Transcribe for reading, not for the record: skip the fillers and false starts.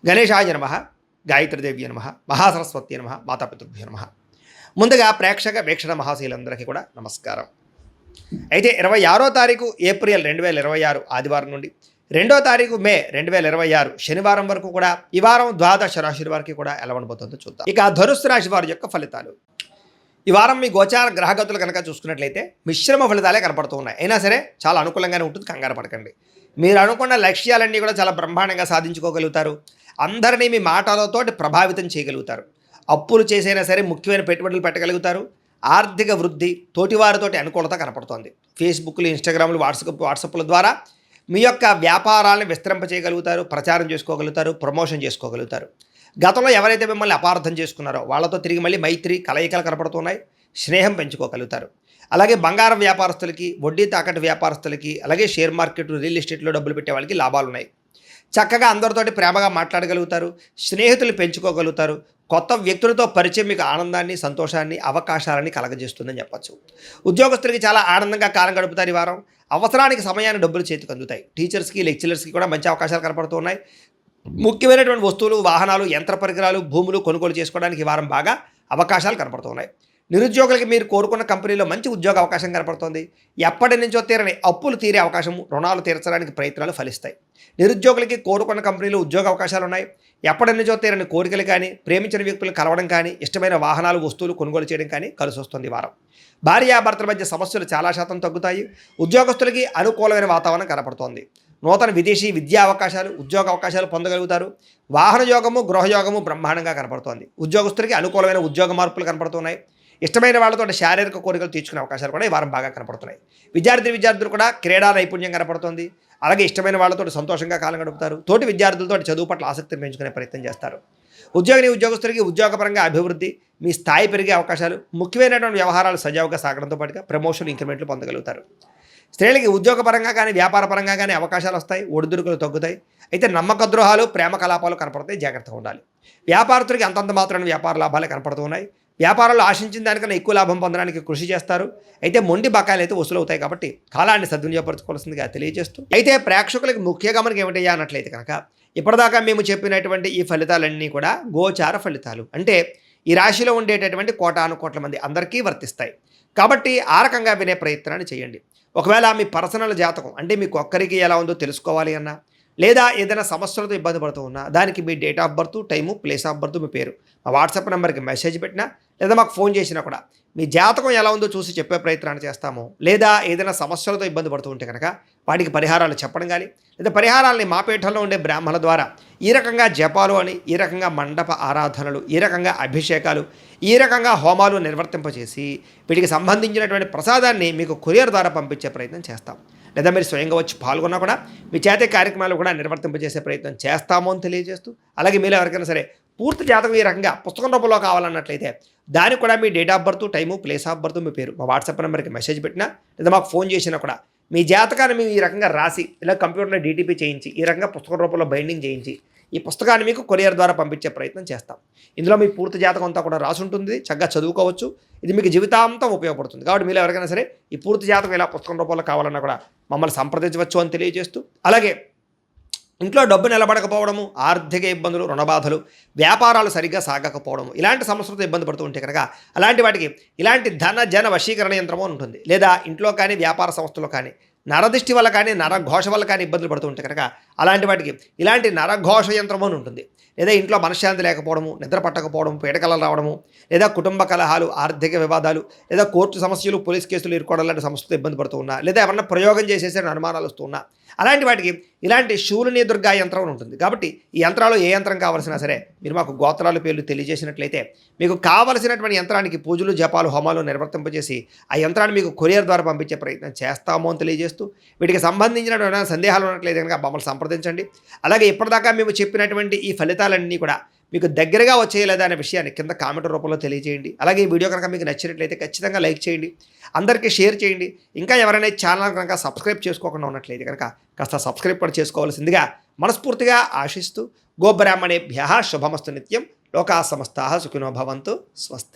గణేశాయ నమః, గాయత్రీదేవ్య నమః, మహాసరస్వతి నమః, మాతాపితృభ్యో నమః. ముందుగా ప్రేక్షక వీక్షణ మహాశీలందరికీ కూడా నమస్కారం. అయితే 26వ తారీఖు ఏప్రిల్ 2026 ఆదివారం నుండి 2వ తారీఖు మే 2026 శనివారం వరకు కూడా ఈ వారం ద్వాదశ రాశుల వారికి కూడా ఎలా ఉండబోతుందో చూద్దాం. ఇక ధనుస్సు రాశి వారి యొక్క ఫలితాలు. ఈ వారం మీ గోచార గ్రహగతులు కనుక చూసుకున్నట్లయితే మిశ్రమ ఫలితాలే కనపడుతూ ఉన్నాయి. అయినా సరే చాలా అనుకూలంగానే ఉంటుంది, కంగారు పడకండి. మీరు అనుకున్న లక్ష్యాలన్నీ కూడా చాలా బ్రహ్మాండంగా సాధించుకోగలుగుతారు. అందరినీ మీ మాటలతోటి ప్రభావితం చేయగలుగుతారు. అప్పులు చేసైనా సరే ముఖ్యమైన పెట్టుబడులు పెట్టగలుగుతారు. ఆర్థిక వృద్ధి, తోటివారితోటి అనుకూలత కనపడుతోంది. ఫేస్బుక్లు, ఇన్స్టాగ్రామ్లు, వాట్సాప్ల ద్వారా మీ యొక్క వ్యాపారాలను విస్తరింపచేయగలుగుతారు, ప్రచారం చేసుకోగలుగుతారు, ప్రమోషన్ చేసుకోగలుగుతారు. గతంలో ఎవరైతే మిమ్మల్ని అపార్థం చేసుకున్నారో వాళ్ళతో తిరిగి మళ్ళీ మైత్రి కలయికలు కనపడుతున్నాయి. స్నేహం పెంచుకోగలుగుతారు. అలాగే బంగారం వ్యాపారస్తులకి, వడ్డీ తాకట్టు వ్యాపారస్తులకి, అలాగే షేర్ మార్కెట్, రియల్ ఎస్టేట్లో డబ్బులు పెట్టే వాళ్ళకి లాభాలు ఉన్నాయి. చక్కగా అందరితోటి ప్రేమగా మాట్లాడగలుగుతారు. స్నేహితులు పెంచుకోగలుగుతారు. కొత్త వ్యక్తులతో పరిచయం మీకు ఆనందాన్ని, సంతోషాన్ని, అవకాశాలని కలగజేస్తుందని చెప్పచ్చు. ఉద్యోగస్తులకి చాలా ఆనందంగా కాలం గడుపుతారు. ఈ వారం అవసరానికి సమయాన్ని డబ్బులు చేతికి అందుతాయి. టీచర్స్కి, లెక్చరర్స్కి కూడా మంచి అవకాశాలు కనపడుతున్నాయి. ముఖ్యమైనటువంటి వస్తువులు, వాహనాలు, యంత్ర పరికరాలు, భూములు కొనుగోలు చేసుకోవడానికి ఈ వారం బాగా అవకాశాలు కనపడుతున్నాయి. నిరుద్యోగులకి మీరు కోరుకున్న కంపెనీలో మంచి ఉద్యోగ అవకాశం కనపడుతుంది. ఎప్పటి నుంచో తీరని అప్పులు తీరే అవకాశము, రుణాలు తీర్చడానికి ప్రయత్నాలు ఫలిస్తాయి. నిరుద్యోగులకి కోరుకున్న కంపెనీలో ఉద్యోగ అవకాశాలు ఉన్నాయి. ఎప్పటి నుంచో తీరని కోరికలు కానీ, ప్రేమించిన వ్యక్తులు కలవడం కానీ, ఇష్టమైన వాహనాలు, వస్తువులు కొనుగోలు చేయడం కానీ కలిసి వస్తుంది. వారం భార్యాభర్తల మధ్య సమస్యలు చాలా శాతం తగ్గుతాయి. ఉద్యోగస్తులకి అనుకూలమైన వాతావరణం కనపడుతోంది. నూతన విదేశీ విద్యా అవకాశాలు, ఉద్యోగ అవకాశాలు పొందగలుగుతారు. వాహన యోగము, గృహయోగము బ్రహ్మాండంగా కనపడుతోంది. ఉద్యోగస్తులకి అనుకూలమైన ఉద్యోగ మార్పులు కనపడుతున్నాయి. ఇష్టమైన వాళ్ళతో శారీరక కోరికలు తీర్చుకునే అవకాశాలు కూడా ఈ వారం బాగా కనపడుతున్నాయి. విద్యార్థులు కూడా క్రీడా నైపుణ్యం కనపడుతుంది. అలాగే ఇష్టమైన వాళ్ళతో సంతోషంగా కాలం గడుపుతారు. తోటి విద్యార్థులతో చదువు పట్ల ఆసక్తిని పెంచుకునే ప్రయత్నం చేస్తారు. ఉద్యోగస్తులకి ఉద్యోగపరంగా అభివృద్ధి, మీ స్థాయి పెరిగే అవకాశాలు, ముఖ్యమైనటువంటి వ్యవహారాలు సజావుగా సాగడంతో పాటుగా ప్రమోషన్, ఇంక్రిమెంట్లు పొందగలుగుతారు. స్త్రీలకి ఉద్యోగపరంగా కానీ, వ్యాపారపరంగా కానీ అవకాశాలు వస్తాయి. ఒడిదుడుకులు తగ్గుతాయి. అయితే నమ్మక ద్రోహాలు, ప్రేమ కలాపాలు కనపడతాయి. జాగ్రత్తగా ఉండాలి. వ్యాపారస్తులకి అంతంత మాత్రమే వ్యాపార లాభాలే కనపడుతూ ఉన్నాయి. వ్యాపారాలు ఆశించిన దానికన్నా ఎక్కువ లాభం పొందడానికి కృషి చేస్తారు. అయితే మొండి బకాయిలు అయితే వసూలు అవుతాయి. కాబట్టి కాలాన్ని సద్వినియోగపరచుకోవాల్సిందిగా తెలియజేస్తూ, అయితే ప్రేక్షకులకు ముఖ్య గమనిక ఏమిటయ్యా అన్నట్లయితే కనుక ఇప్పటిదాకా మేము చెప్పినటువంటి ఈ ఫలితాలన్నీ కూడా గోచార ఫలితాలు. అంటే ఈ రాశిలో ఉండేటటువంటి కోటాను కోట్ల మంది అందరికీ వర్తిస్తాయి. కాబట్టి ఆ రకంగా వినే ప్రయత్నాన్ని చేయండి. ఒకవేళ మీ పర్సనల్ జాతకం అంటే మీకు ఒక్కరికి ఎలా ఉందో తెలుసుకోవాలి అన్నా, లేదా ఏదైనా సమస్యలతో ఇబ్బంది పడుతూ ఉన్నా, దానికి మీ date of birth, time, place of birth, మీ పేరు మా వాట్సాప్ నెంబర్కి మెసేజ్ పెట్టినా, లేదా మాకు ఫోన్ చేసినా కూడా మీ జాతకం ఎలా ఉందో చూసి చెప్పే ప్రయత్నాన్ని చేస్తాము. లేదా ఏదైనా సమస్యలతో ఇబ్బంది పడుతూ ఉంటే కనుక వాటికి పరిహారాలు చెప్పడం కానీ, లేదా పరిహారాలని మా పీఠంలో ఉండే బ్రాహ్మణుల ద్వారా ఈ రకంగా జపాలు అని, ఈ రకంగా మండప ఆరాధనలు, ఈ రకంగా అభిషేకాలు, ఈ రకంగా హోమాలు నిర్వర్తింపచేసి వీటికి సంబంధించినటువంటి ప్రసాదాన్ని మీకు కొరియర్ ద్వారా పంపించే ప్రయత్నం చేస్తాం. లేదా మీరు స్వయంగా వచ్చి పాల్గొన్నా కూడా మీ చేతే కార్యక్రమాలు కూడా నిర్వర్తింపజేసే ప్రయత్నం చేస్తాము అని తెలియజేస్తూ, అలాగే మీలో ఎవరికైనా సరే పూర్తి జాతకం ఈ రకంగా పుస్తకం రూపంలో కావాలన్నట్లయితే దానికి కూడా మీ date of birth, time, place of birth, మీ పేరు మా వాట్సాప్ నెంబర్కి మెసేజ్ పెట్టినా, లేదా మాకు ఫోన్ చేసినా కూడా మీ జాతకాన్ని మేము ఈ రకంగా రాసి, ఇలా కంప్యూటర్లో డీటీపీ చేయించి, ఈ రకంగా పుస్తకం రూపంలో బైండింగ్ చేయించి ఈ పుస్తకాన్ని మీకు కొరియర్ ద్వారా పంపించే ప్రయత్నం చేస్తాం. ఇందులో మీ పూర్తి జాతకం అంతా కూడా రాసి ఉంటుంది. చక్కగా చదువుకోవచ్చు. ఇది మీకు జీవితాంతం ఉపయోగపడుతుంది. కాబట్టి మీరు ఎవరికైనా సరే ఈ పూర్తి జాతకం ఇలా పుస్తకం రూపంలో కావాలన్నా కూడా మమ్మల్ని సంప్రదించవచ్చు అని తెలియజేస్తూ, అలాగే ఇంట్లో డబ్బు నిలబడకపోవడము, ఆర్థిక ఇబ్బందులు, రుణబాధలు, వ్యాపారాలు సరిగ్గా సాగకపోవడము, ఇలాంటి సమస్యలతో ఇబ్బంది పడుతూ ఉంటే కనుక అలాంటి వాటికి ఇలాంటి ధన జన వశీకరణ యంత్రము ఉంటుంది. లేదా ఇంట్లో కానీ, వ్యాపార సంస్థలో కానీ నరదిష్టి వల్ల కానీ, నరఘోష వల్ల కానీ ఇబ్బందులు పడుతూ ఉంటే కనుక అలాంటి వాటికి ఇలాంటి నరఘోష యంత్రము అని ఉంటుంది. లేదా ఇంట్లో మనశ్శాంతి లేకపోవడము, నిద్ర పట్టకపోవడం, పీడకలలు రావడము, లేదా కుటుంబ కలహాలు, ఆర్థిక వివాదాలు, లేదా కోర్టు సమస్యలు, పోలీస్ కేసులు ఇరుకోవడం లాంటి సమస్యలతో ఇబ్బంది పడుతూ ఉన్నా, లేదా ఎవరన్నా ప్రయోగం చేసేసే అనుమానాలు వస్తూ ఉన్నా, అలాంటి వాటికి ఇలాంటి శూలిని దుర్గా యంత్రం ఉంటుంది. కాబట్టి ఈ యంత్రాలు ఏ యంత్రం కావాల్సినా సరే మీరు మాకు గోత్రాలు పేర్లు తెలియజేసినట్లయితే మీకు కావలసినటువంటి యంత్రానికి పూజలు, జపాలు, హోమాలు నిర్వర్తింపజేసి ఆ యంత్రాన్ని మీకు కొరియర్ ద్వారా పంపించే ప్రయత్నం చేస్తాము అని తెలియజేస్తూ, వీటికి సంబంధించినటువంటి సందేహాలు ఉన్నట్లయితే కనుక మమ్మల్ని సంప్రదించండి. అలాగే ఇప్పటిదాకా మేము చెప్పినటువంటి ఈ ఫలితాలన్నీ కూడా మీకు దగ్గరగా వచ్చేయలేదా అనే విషయాన్ని కింద కామెంట్ రూపంలో తెలియజేయండి. అలాగే ఈ వీడియో కనుక మీకు నచ్చినట్లయితే ఖచ్చితంగా లైక్ చేయండి, అందరికీ షేర్ చేయండి. ఇంకా ఎవరైనా ఛానల్ కనుక సబ్స్క్రైబ్ చేసుకోకుండా ఉన్నట్లయితే కనుక కాస్త సబ్స్క్రైబ్ కూడా చేసుకోవాల్సిందిగా మనస్ఫూర్తిగా ఆశిస్తూ, గోబ్రాహ్మణేభ్యః శుభమస్తు నిత్యం, లోకా సమస్తాః సుఖినో భవంతు, స్వస్తి.